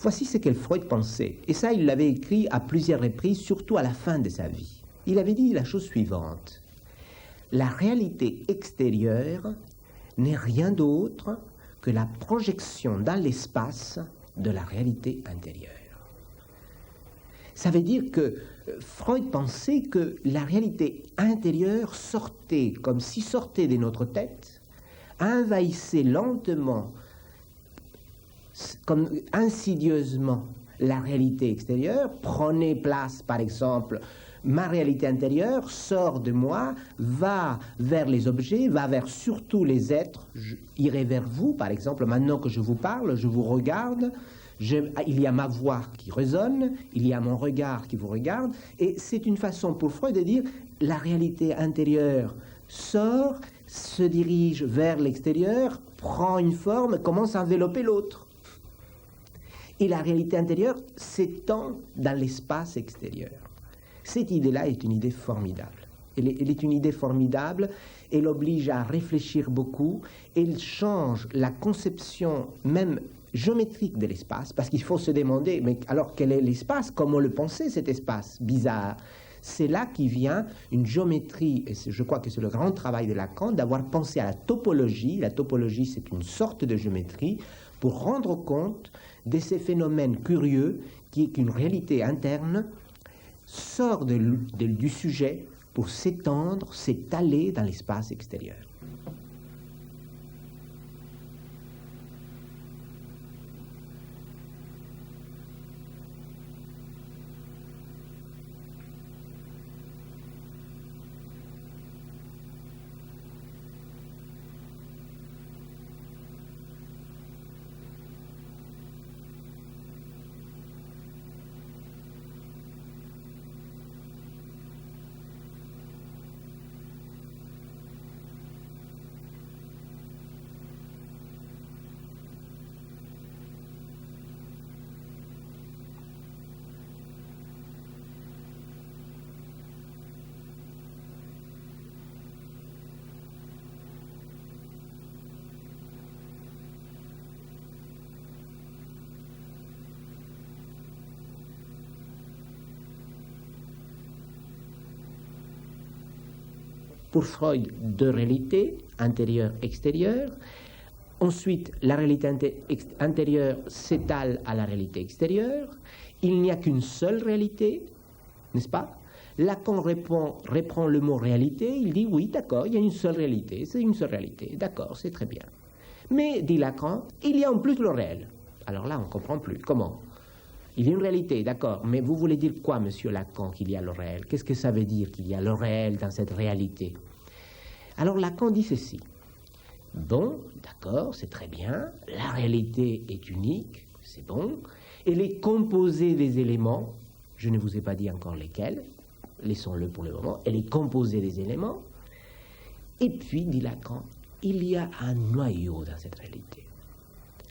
Voici ce que Freud pensait. Et ça, il l'avait écrit à plusieurs reprises, surtout à la fin de sa vie. Il avait dit la chose suivante. La réalité extérieure n'est rien d'autre que la projection dans l'espace de la réalité intérieure. Ça veut dire que Freud pensait que la réalité intérieure sortait, comme si sortait de notre tête, envahissait lentement, comme insidieusement, la réalité extérieure, prenait place, par exemple, ma réalité intérieure sort de moi, va vers les objets, va vers surtout les êtres, irai vers vous, par exemple, maintenant que je vous parle, je vous regarde, il y a ma voix qui résonne, il y a mon regard qui vous regarde, et c'est une façon pour Freud de dire la réalité intérieure sort, se dirige vers l'extérieur, prend une forme, commence à envelopper l'autre. Et la réalité intérieure s'étend dans l'espace extérieur. Cette idée-là est une idée formidable. Elle est une idée formidable, elle oblige à réfléchir beaucoup, elle change la conception même géométrique de l'espace, parce qu'il faut se demander, mais alors quel est l'espace? Comment le penser cet espace bizarre? C'est là qui vient une géométrie, et je crois que c'est le grand travail de Lacan, d'avoir pensé à la topologie. La topologie, c'est une sorte de géométrie pour rendre compte de ces phénomènes curieux qui est qu'une réalité interne sort du sujet pour s'étendre, s'étaler dans l'espace extérieur. Pour Freud, deux réalités, intérieure, extérieure. Ensuite, la réalité intérieure s'étale à la réalité extérieure. Il n'y a qu'une seule réalité, n'est-ce pas? Lacan reprend le mot réalité, il dit oui, d'accord, il y a une seule réalité, c'est une seule réalité, d'accord, c'est très bien. Mais, dit Lacan, il y a en plus le réel. Alors là, on ne comprend plus. Comment? Il y a une réalité, d'accord, mais vous voulez dire quoi, monsieur Lacan, qu'il y a le réel? Qu'est-ce que ça veut dire qu'il y a le réel dans cette réalité? Alors Lacan dit ceci. Bon, d'accord, c'est très bien, la réalité est unique, c'est bon, elle est composée des éléments, je ne vous ai pas dit encore lesquels, laissons-le pour le moment, elle est composée des éléments, et puis, dit Lacan, il y a un noyau dans cette réalité.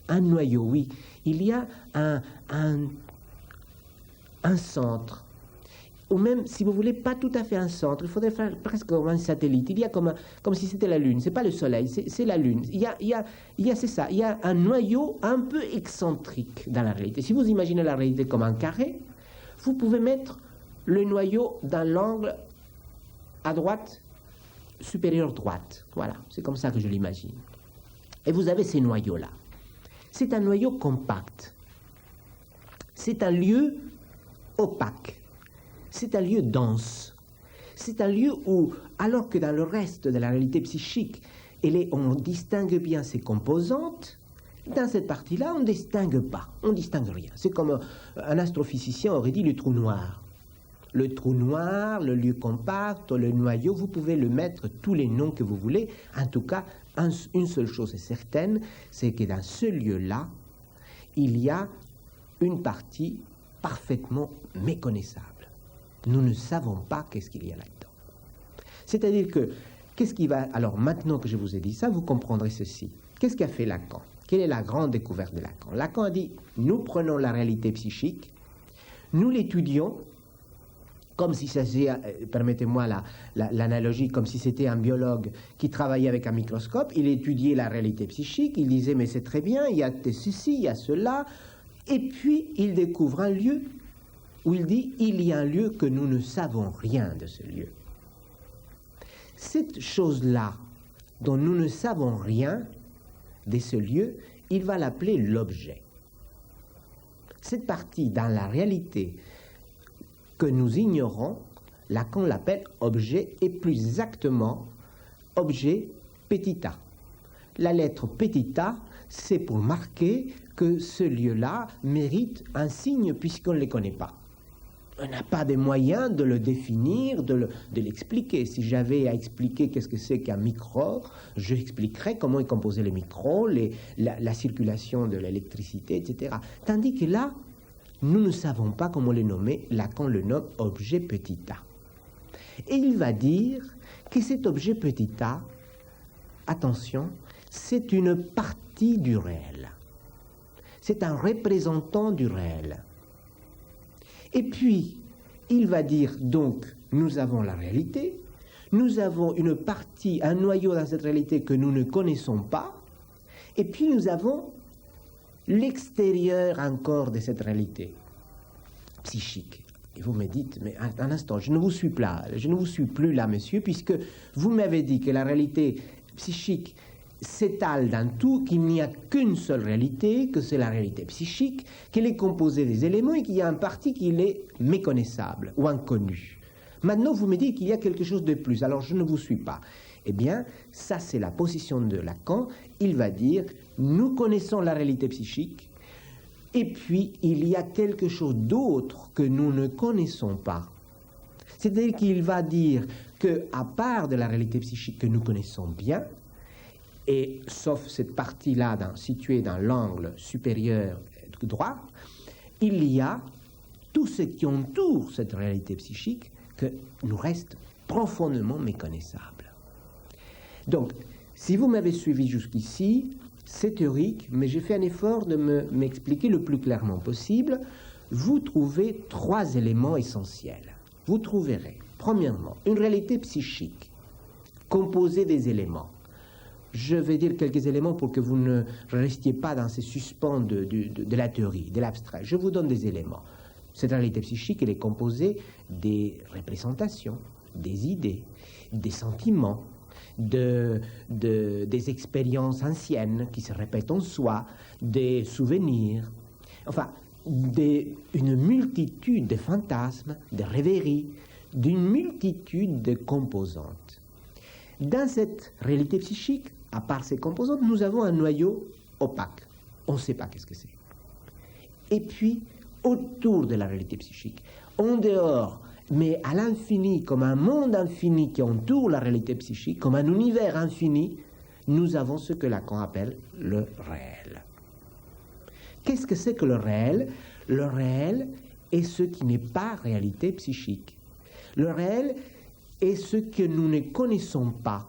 Un noyau, oui, il y a un centre, ou même, si vous voulez, pas tout à fait un centre, il faudrait faire presque comme un satellite, il y a comme si c'était la Lune, c'est pas le Soleil, c'est la Lune, c'est ça, il y a un noyau un peu excentrique dans la réalité. Si vous imaginez la réalité comme un carré, vous pouvez mettre le noyau dans l'angle à droite, supérieur droite, voilà, c'est comme ça que je l'imagine. Et vous avez ces noyaux-là. C'est un noyau compact, c'est un lieu opaque. C'est un lieu dense. C'est un lieu où, alors que dans le reste de la réalité psychique, on distingue bien ses composantes, dans cette partie-là, on ne distingue pas, on ne distingue rien. C'est comme un astrophysicien aurait dit le trou noir. Le trou noir, le lieu compact, le noyau, vous pouvez le mettre tous les noms que vous voulez. En tout cas, une seule chose est certaine, c'est que dans ce lieu-là, il y a une partie parfaitement méconnaissable. Nous ne savons pas qu'est-ce qu'il y a là-dedans. C'est-à-dire que, qu'est-ce qui va... Alors, maintenant que je vous ai dit ça, vous comprendrez ceci. Qu'est-ce qu'a fait Lacan? Quelle est la grande découverte de Lacan? Lacan a dit, nous prenons la réalité psychique, nous l'étudions, comme si ça faisait, permettez-moi l'analogie, comme si c'était un biologue qui travaillait avec un microscope, il étudiait la réalité psychique, il disait, mais c'est très bien, il y a ceci, il y a cela, Et puis, il découvre un lieu où il dit « il y a un lieu que nous ne savons rien de ce lieu ». Cette chose-là, dont nous ne savons rien de ce lieu, il va l'appeler l'objet. Cette partie dans la réalité que nous ignorons, Lacan l'appelle objet et plus exactement objet petit a. La lettre petit a, c'est pour marquer que ce lieu-là mérite un signe puisqu'on ne le connaît pas. On n'a pas de moyens de le définir, de l'expliquer. Si j'avais à expliquer qu'est-ce que c'est qu'un micro, je expliquerais comment est composé le micro, la circulation de l'électricité, etc. Tandis que là, nous ne savons pas comment le nommer. Lacan le nomme objet petit a. Et il va dire que cet objet petit a, attention, c'est une partie du réel. C'est un représentant du réel. Et puis, il va dire donc, nous avons la réalité, nous avons une partie, un noyau dans cette réalité que nous ne connaissons pas, et puis nous avons l'extérieur encore de cette réalité psychique. Et vous me dites, mais un instant, je ne vous suis plus là, monsieur, puisque vous m'avez dit que la réalité psychique s'étale dans tout, qu'il n'y a qu'une seule réalité, que c'est la réalité psychique, qu'elle est composée des éléments et qu'il y a un parti qui est méconnaissable ou inconnu. Maintenant, vous me dites qu'il y a quelque chose de plus, alors je ne vous suis pas. Eh bien, ça c'est la position de Lacan. Il va dire, nous connaissons la réalité psychique, et puis il y a quelque chose d'autre que nous ne connaissons pas. C'est-à-dire qu'il va dire qu'à part de la réalité psychique que nous connaissons bien, et sauf cette partie-là située dans l'angle supérieur droit, il y a tout ce qui entoure cette réalité psychique que nous reste profondément méconnaissable. Donc, si vous m'avez suivi jusqu'ici, c'est théorique, mais j'ai fait un effort de m'expliquer le plus clairement possible. Vous trouvez 3 éléments essentiels. Vous trouverez, premièrement, une réalité psychique composée des éléments. Je vais dire quelques éléments pour que vous ne restiez pas dans ces suspens de la théorie, de l'abstrait. Je vous donne des éléments. Cette réalité psychique, elle est composée des représentations, des idées, des sentiments, des expériences anciennes qui se répètent en soi, des souvenirs, enfin, une multitude de fantasmes, de rêveries, d'une multitude de composantes. Dans cette réalité psychique, à part ces composantes, nous avons un noyau opaque. On ne sait pas qu'est-ce que c'est. Et puis, autour de la réalité psychique, en dehors, mais à l'infini, comme un monde infini qui entoure la réalité psychique, comme un univers infini, nous avons ce que Lacan appelle le réel. Qu'est-ce que c'est que le réel? Le réel est ce qui n'est pas réalité psychique. Le réel est ce que nous ne connaissons pas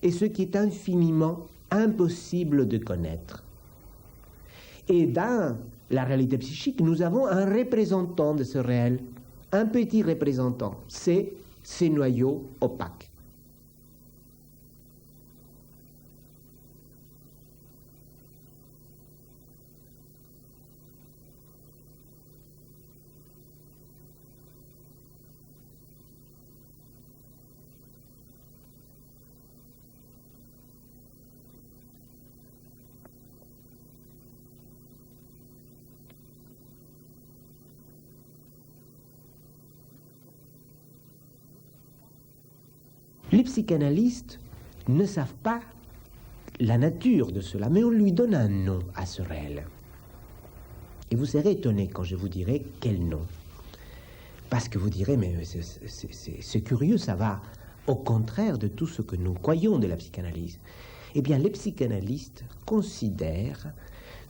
et ce qui est infiniment impossible de connaître. Et dans la réalité psychique, nous avons un représentant de ce réel, un petit représentant, c'est ces noyaux opaques. Les psychanalystes ne savent pas la nature de cela, mais on lui donne un nom à ce réel. Et vous serez étonné quand je vous dirai quel nom. Parce que vous direz, mais c'est curieux, ça va au contraire de tout ce que nous croyons de la psychanalyse. Eh bien, les psychanalystes considèrent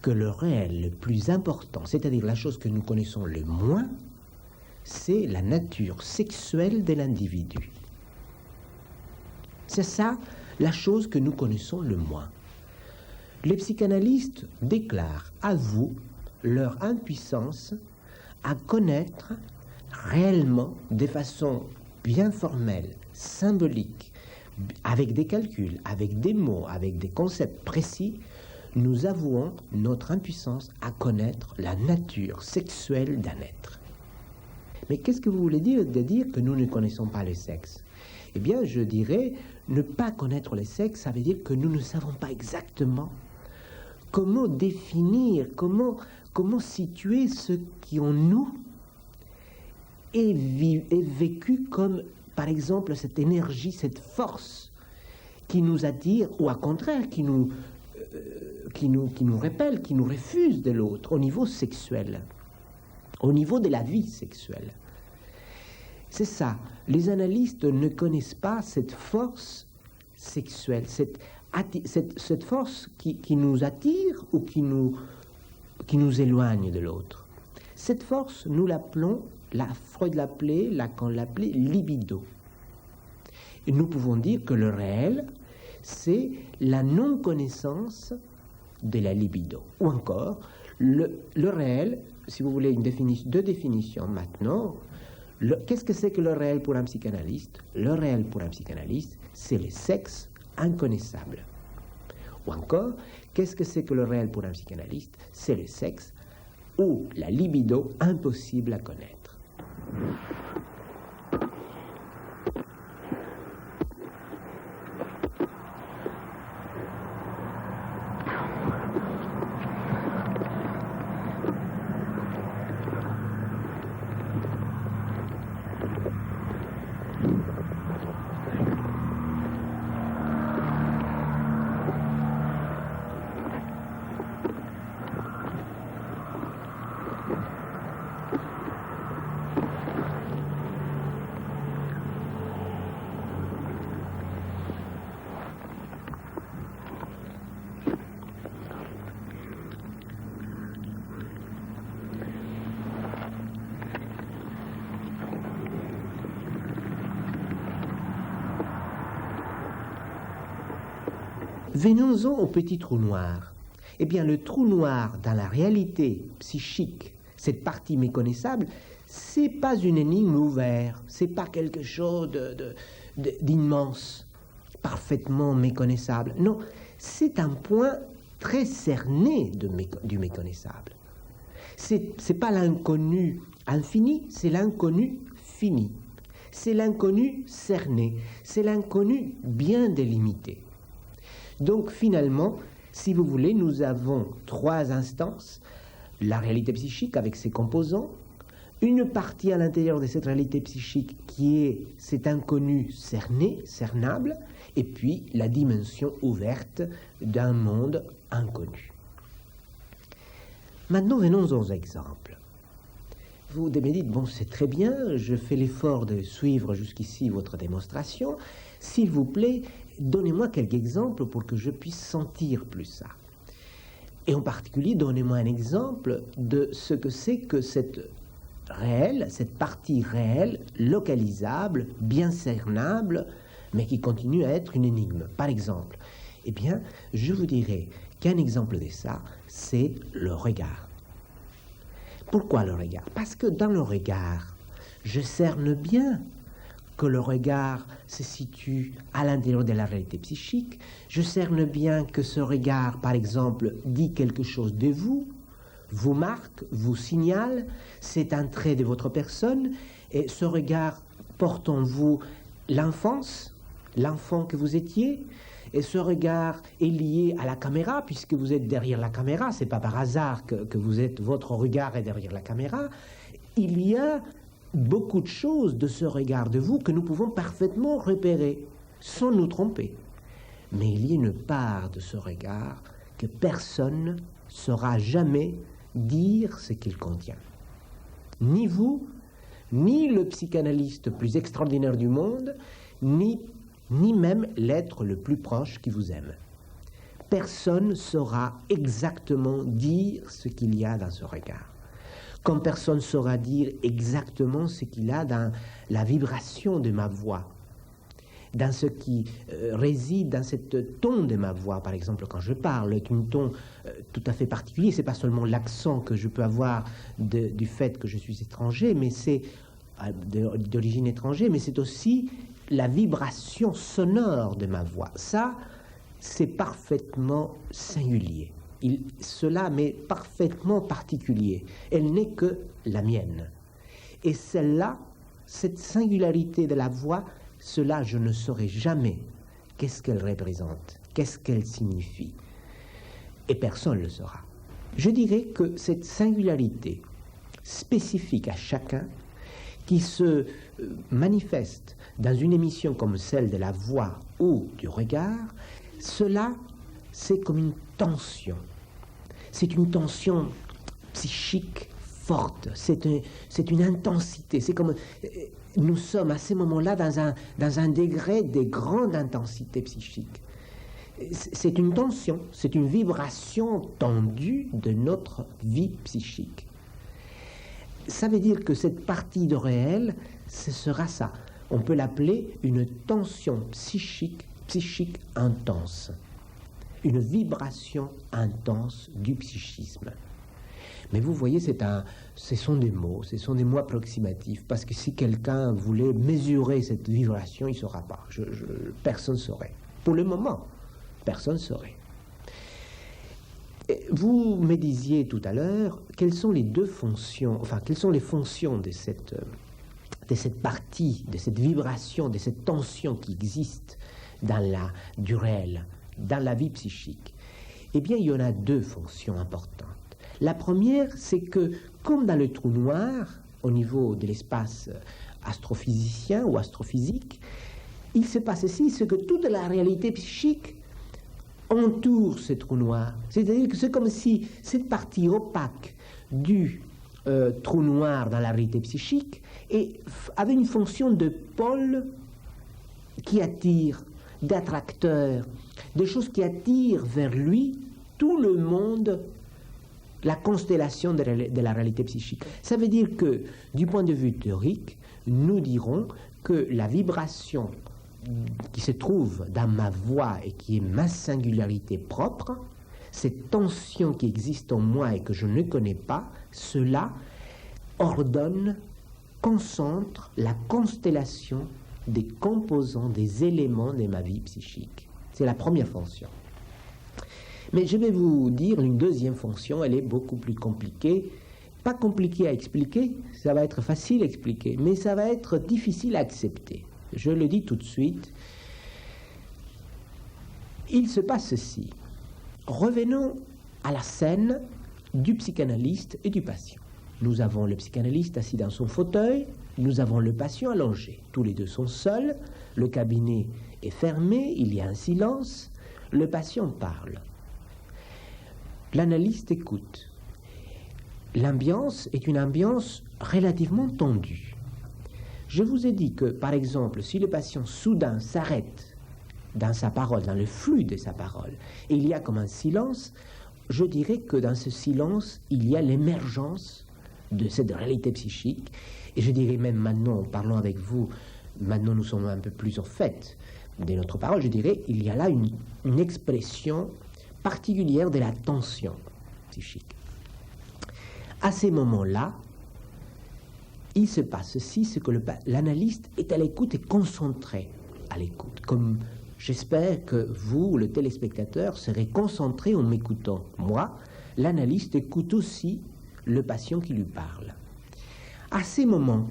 que le réel le plus important, c'est-à-dire la chose que nous connaissons le moins, c'est la nature sexuelle de l'individu. C'est ça la chose que nous connaissons le moins. Les psychanalystes déclarent, avouent leur impuissance à connaître réellement, de façon bien formelle, symbolique, avec des calculs, avec des mots, avec des concepts précis, nous avouons notre impuissance à connaître la nature sexuelle d'un être. Mais qu'est-ce que vous voulez dire de dire que nous ne connaissons pas le sexe? Eh bien, je dirais, ne pas connaître le sexe, ça veut dire que nous ne savons pas exactement comment définir, comment situer ce qui en nous est vécu comme, par exemple, cette énergie, cette force qui nous attire, ou au contraire, qui nous répelle, qui nous refuse de l'autre, au niveau sexuel, au niveau de la vie sexuelle. C'est ça. Les analystes ne connaissent pas cette force sexuelle, cette force qui nous attire ou qui nous éloigne de l'autre. Cette force, nous l'appelons, Freud l'appelait, Lacan l'appelait libido. Et nous pouvons dire que le réel, c'est la non-connaissance de la libido. Ou encore, le réel, si vous voulez deux définitions maintenant. Qu'est-ce que c'est que le réel pour un psychanalyste? Le réel pour un psychanalyste, c'est le sexe inconnaissable. Ou encore, qu'est-ce que c'est que le réel pour un psychanalyste? C'est le sexe ou la libido impossible à connaître. Venons-en au petit trou noir. Eh bien, le trou noir dans la réalité psychique, cette partie méconnaissable, c'est pas une énigme ouverte, c'est pas quelque chose d'immense, parfaitement méconnaissable. Non, c'est un point très cerné du méconnaissable. C'est pas l'inconnu infini, c'est l'inconnu fini. C'est l'inconnu cerné, c'est l'inconnu bien délimité. Donc finalement, si vous voulez, nous avons trois instances. La réalité psychique avec ses composants, une partie à l'intérieur de cette réalité psychique qui est cet inconnu cerné, cernable, et puis la dimension ouverte d'un monde inconnu. Maintenant, venons aux exemples. Vous me dites, bon, c'est très bien, je fais l'effort de suivre jusqu'ici votre démonstration. S'il vous plaît, donnez-moi quelques exemples pour que je puisse sentir plus ça. Et en particulier, donnez-moi un exemple de ce que c'est que cette partie réelle, localisable, bien cernable, mais qui continue à être une énigme. Par exemple, eh bien, je vous dirais qu'un exemple de ça, c'est le regard. Pourquoi le regard? Parce que dans le regard, je cerne bien que le regard se situe à l'intérieur de la réalité psychique. Je cerne bien que ce regard, par exemple, dit quelque chose de vous, vous marque, vous signale, c'est un trait de votre personne, et ce regard porte en vous l'enfance, l'enfant que vous étiez, et ce regard est lié à la caméra, puisque vous êtes derrière la caméra, c'est pas par hasard que votre regard est derrière la caméra. Il y a beaucoup de choses de ce regard de vous que nous pouvons parfaitement repérer, sans nous tromper. Mais il y a une part de ce regard que personne ne saura jamais dire ce qu'il contient. Ni vous, ni le psychanalyste plus extraordinaire du monde, ni même l'être le plus proche qui vous aime. Personne ne saura exactement dire ce qu'il y a dans ce regard. Comme personne ne saura dire exactement ce qu'il y a dans la vibration de ma voix, dans ce qui réside dans cette ton de ma voix. Par exemple, quand je parle, c'est un ton tout à fait particulier. C'est pas seulement l'accent que je peux avoir du fait que je suis étranger, mais c'est d'origine étrangère, mais c'est aussi la vibration sonore de ma voix. Ça, c'est parfaitement singulier. cela m'est parfaitement particulier. Elle n'est que la mienne. Et celle-là, cette singularité de la voix, cela je ne saurais jamais qu'est-ce qu'elle représente, qu'est-ce qu'elle signifie. Et personne ne le saura. Je dirais que cette singularité spécifique à chacun, qui se manifeste dans une émission comme celle de la voix ou du regard, cela, c'est comme une tension. C'est une tension psychique forte, c'est une intensité. C'est comme nous sommes à ces moments-là dans un degré de grande intensité psychique. C'est une tension, c'est une vibration tendue de notre vie psychique. Ça veut dire que cette partie de réel, ce sera ça. On peut l'appeler une tension psychique intense. Une vibration intense du psychisme. Mais vous voyez, ce sont des mots approximatifs, parce que si quelqu'un voulait mesurer cette vibration, il ne saura pas. Personne ne saurait. Pour le moment, personne ne saurait. Vous me disiez tout à l'heure, quelles sont les fonctions de cette partie, de cette vibration, de cette tension qui existe du réel, dans la vie psychique. Eh bien, il y en a 2 fonctions importantes. La première, c'est que, comme dans le trou noir, au niveau de l'espace astrophysicien ou astrophysique, il se passe ici ce que toute la réalité psychique entoure ce trou noir. C'est-à-dire que c'est comme si cette partie opaque du trou noir dans la réalité psychique avait une fonction de pôle qui attire, d'attracteur, des choses qui attirent vers lui tout le monde, la constellation de la réalité psychique. Ça veut dire que, du point de vue théorique, nous dirons que la vibration qui se trouve dans ma voix et qui est ma singularité propre, cette tension qui existe en moi et que je ne connais pas, cela ordonne, concentre la constellation des composants, des éléments de ma vie psychique. C'est la première fonction. Mais je vais vous dire une deuxième fonction, elle est beaucoup plus compliquée. Pas compliquée à expliquer, ça va être facile à expliquer, mais ça va être difficile à accepter. Je le dis tout de suite. Il se passe ceci. Revenons à la scène du psychanalyste et du patient. Nous avons le psychanalyste assis dans son fauteuil, nous avons le patient allongé. Tous les deux sont seuls, le cabinet est fermé, il y a un silence, le patient parle. L'analyste écoute. L'ambiance est une ambiance relativement tendue. Je vous ai dit que, par exemple, si le patient soudain s'arrête dans sa parole, dans le flux de sa parole, et il y a comme un silence, je dirais que dans ce silence, il y a l'émergence de cette réalité psychique. Et je dirais même maintenant, en parlant avec vous, maintenant nous sommes un peu plus au fait de notre parole, je dirais, il y a là une expression particulière de la tension psychique. À ces moments-là, il se passe ceci, c'est que l'analyste est à l'écoute et concentré à l'écoute. Comme j'espère que vous, le téléspectateur, serez concentré en m'écoutant. Moi, l'analyste écoute aussi le patient qui lui parle. À ces moments,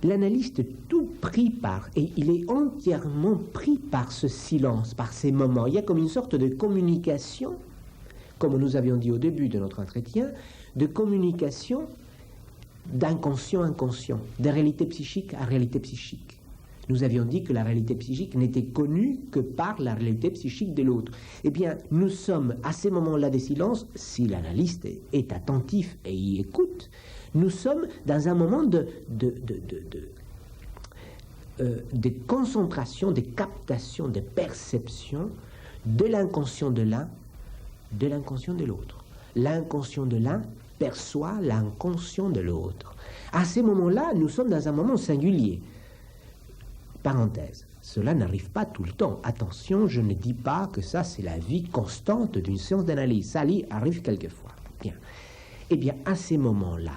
l'analyste est tout pris et il est entièrement pris par ce silence, par ces moments. Il y a comme une sorte de communication, comme nous avions dit au début de notre entretien, de communication d'inconscient à inconscient, de réalité psychique à réalité psychique. Nous avions dit que la réalité psychique n'était connue que par la réalité psychique de l'autre. Eh bien, nous sommes à ces moments-là de silence, si l'analyste est attentif et y écoute, nous sommes dans un moment de concentration, de captation, de perception de l'inconscient de l'un, de l'inconscient de l'autre. L'inconscient de l'un perçoit l'inconscient de l'autre. À ces moments-là, nous sommes dans un moment singulier. Parenthèse, cela n'arrive pas tout le temps. Attention, je ne dis pas que ça c'est la vie constante d'une séance d'analyse. Ça arrive quelquefois. Bien. Eh bien, à ces moments-là,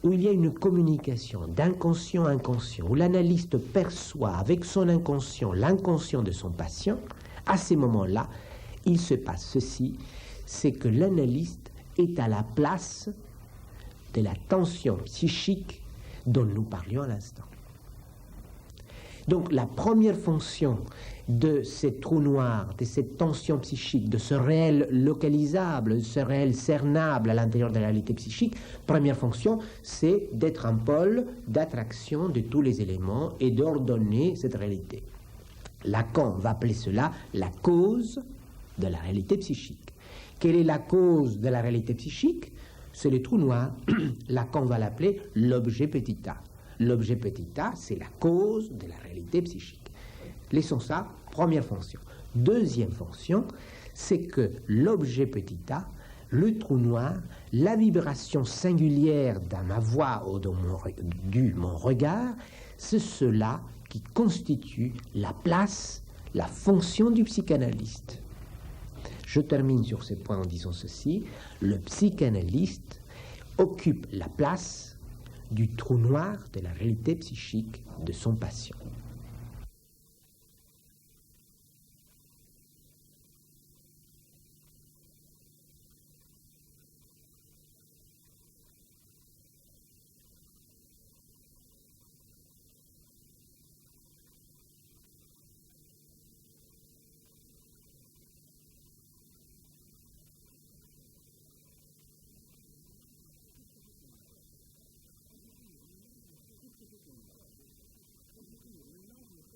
où il y a une communication d'inconscient à inconscient, où l'analyste perçoit avec son inconscient l'inconscient de son patient, à ces moments-là, il se passe ceci, c'est que l'analyste est à la place de la tension psychique dont nous parlions à l'instant. Donc la première fonction de ces trous noirs, de cette tension psychique, de ce réel localisable, de ce réel cernable à l'intérieur de la réalité psychique, première fonction, c'est d'être un pôle d'attraction de tous les éléments et d'ordonner cette réalité. Lacan va appeler cela la cause de la réalité psychique. Quelle est la cause de la réalité psychique? C'est les trous noirs. Lacan va l'appeler l'objet petit a. L'objet petit a, c'est la cause de la réalité psychique. Laissons ça, première fonction. Deuxième fonction, c'est que l'objet petit a, le trou noir, la vibration singulière dans ma voix ou dans mon regard, c'est cela qui constitue la place, la fonction du psychanalyste. Je termine sur ce point en disant ceci. Le psychanalyste occupe la place du trou noir de la réalité psychique de son patient.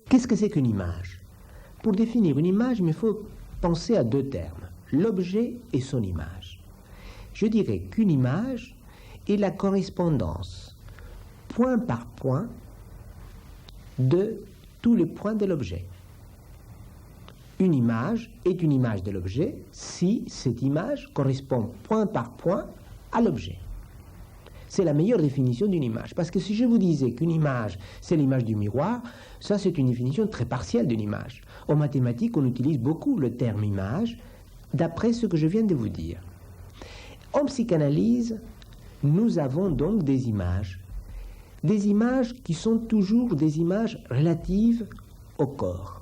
Qu'est-ce que c'est qu'une image? Pour définir une image, il faut penser à deux termes, l'objet et son image. Je dirais qu'une image est la correspondance, point par point, de tous les points de l'objet. Une image est une image de l'objet si cette image correspond point par point à l'objet. C'est la meilleure définition d'une image. Parce que si je vous disais qu'une image, c'est l'image du miroir, ça c'est une définition très partielle d'une image. En mathématiques, on utilise beaucoup le terme image, d'après ce que je viens de vous dire. En psychanalyse, nous avons donc des images qui sont toujours des images relatives au corps.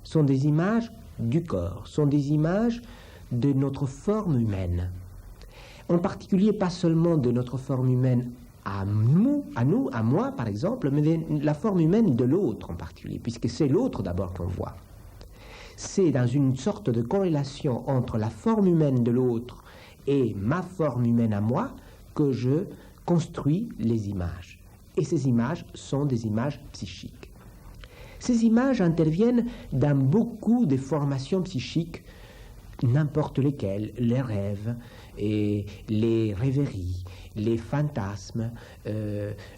Sont des images du corps, sont des images de notre forme humaine. En particulier, pas seulement de notre forme humaine à moi par exemple, mais de la forme humaine de l'autre en particulier, puisque c'est l'autre d'abord qu'on voit. C'est dans une sorte de corrélation entre la forme humaine de l'autre et ma forme humaine à moi que je construis les images. Et ces images sont des images psychiques. Ces images interviennent dans beaucoup de formations psychiques, n'importe lesquelles, les rêves, et les rêveries, les fantasmes,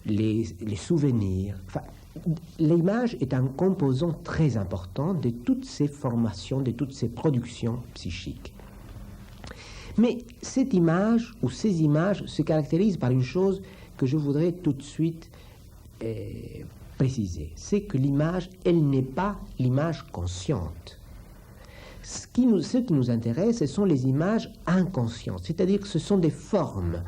les souvenirs. Enfin, l'image est un composant très important de toutes ces formations, de toutes ces productions psychiques. Mais cette image ou ces images se caractérisent par une chose que je voudrais tout de suite préciser. C'est que l'image, elle n'est pas l'image consciente. Ce qui nous intéresse, ce sont les images inconscientes, c'est-à-dire que ce sont des formes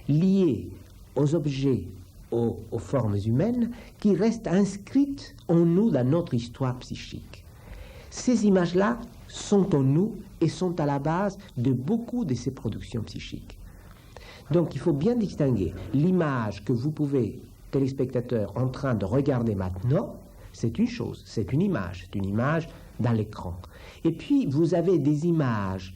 liées aux objets, aux formes humaines, qui restent inscrites en nous dans notre histoire psychique. Ces images-là sont en nous et sont à la base de beaucoup de ces productions psychiques. Donc il faut bien distinguer l'image que vous pouvez, téléspectateurs, en train de regarder maintenant, c'est une chose, c'est une image dans l'écran. Et puis, vous avez des images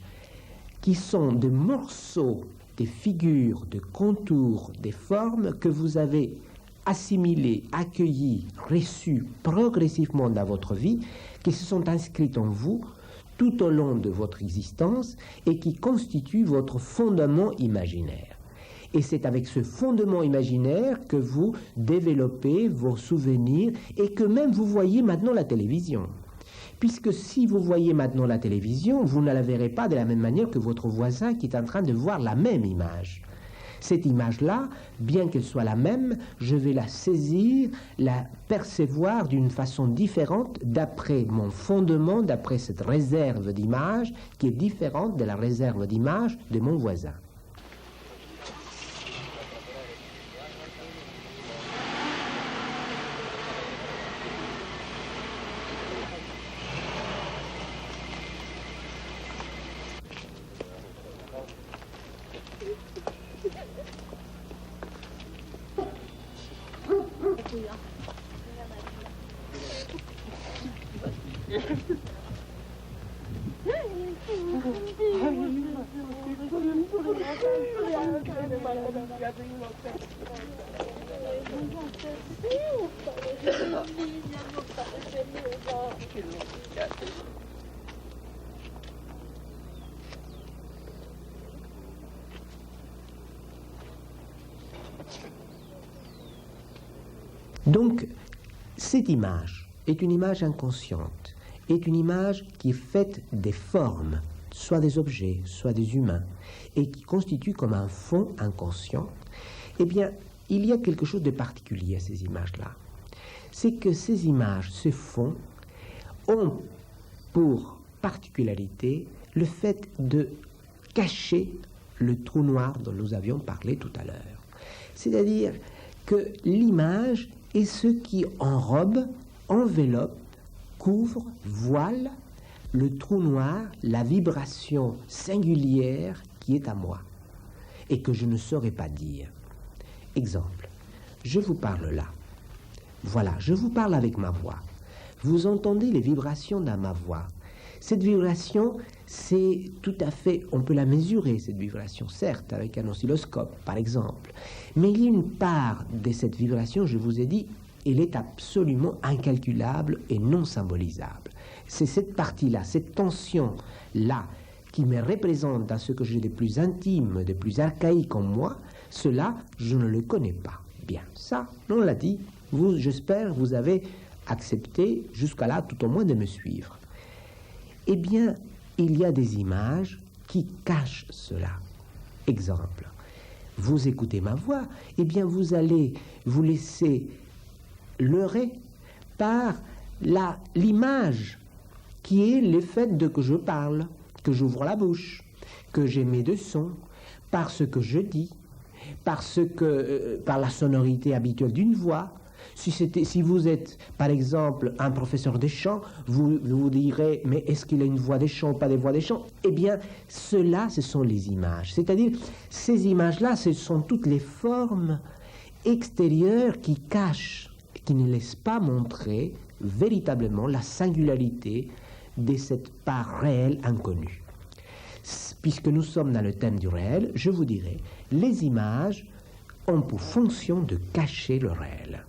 qui sont des morceaux, des figures, des contours, des formes que vous avez assimilées, accueillies, reçues progressivement dans votre vie, qui se sont inscrites en vous tout au long de votre existence et qui constituent votre fondement imaginaire. Et c'est avec ce fondement imaginaire que vous développez vos souvenirs et que même vous voyez maintenant la télévision. Puisque si vous voyez maintenant la télévision, vous ne la verrez pas de la même manière que votre voisin qui est en train de voir la même image. Cette image-là, bien qu'elle soit la même, je vais la saisir, la percevoir d'une façon différente d'après mon fondement, d'après cette réserve d'image qui est différente de la réserve d'image de mon voisin. Donc, cette image est une image inconsciente, est une image qui est faite des formes, soit des objets, soit des humains, et qui constitue comme un fond inconscient. Eh bien, il y a quelque chose de particulier à ces images-là. C'est que ces images, ce fond, ont pour particularité le fait de cacher le trou noir dont nous avions parlé tout à l'heure. C'est-à-dire que l'image est ce qui enrobe, enveloppe, couvre, voile le trou noir, la vibration singulière qui est à moi et que je ne saurais pas dire. Exemple, je vous parle là. Voilà, je vous parle avec ma voix. Vous entendez les vibrations dans ma voix. Cette vibration, c'est tout à fait, on peut la mesurer, cette vibration, certes, avec un oscilloscope, par exemple. Mais il y a une part de cette vibration, je vous ai dit, elle est absolument incalculable et non symbolisable. C'est cette partie-là, cette tension-là, qui me représente dans ce que j'ai de plus intime, de plus archaïque en moi, cela, je ne le connais pas. Bien, ça, on l'a dit, vous, j'espère, vous avez accepté jusqu'à là, tout au moins, de me suivre. Eh bien, il y a des images qui cachent cela. Exemple, vous écoutez ma voix, eh bien, vous allez vous laisser leurrer par l'image qui est le fait de que je parle, que j'ouvre la bouche, que j'émets de son, par ce que je dis, par la sonorité habituelle d'une voix. Si vous êtes, par exemple, un professeur de chant, vous direz, mais est-ce qu'il a une voix de chant ou pas de voix de chant? Eh bien, cela, ce sont les images. C'est-à-dire, ces images-là, ce sont toutes les formes extérieures qui cachent, qui ne laissent pas montrer véritablement la singularité de cette part réelle inconnue. Puisque nous sommes dans le thème du réel, je vous dirai, les images ont pour fonction de cacher le réel.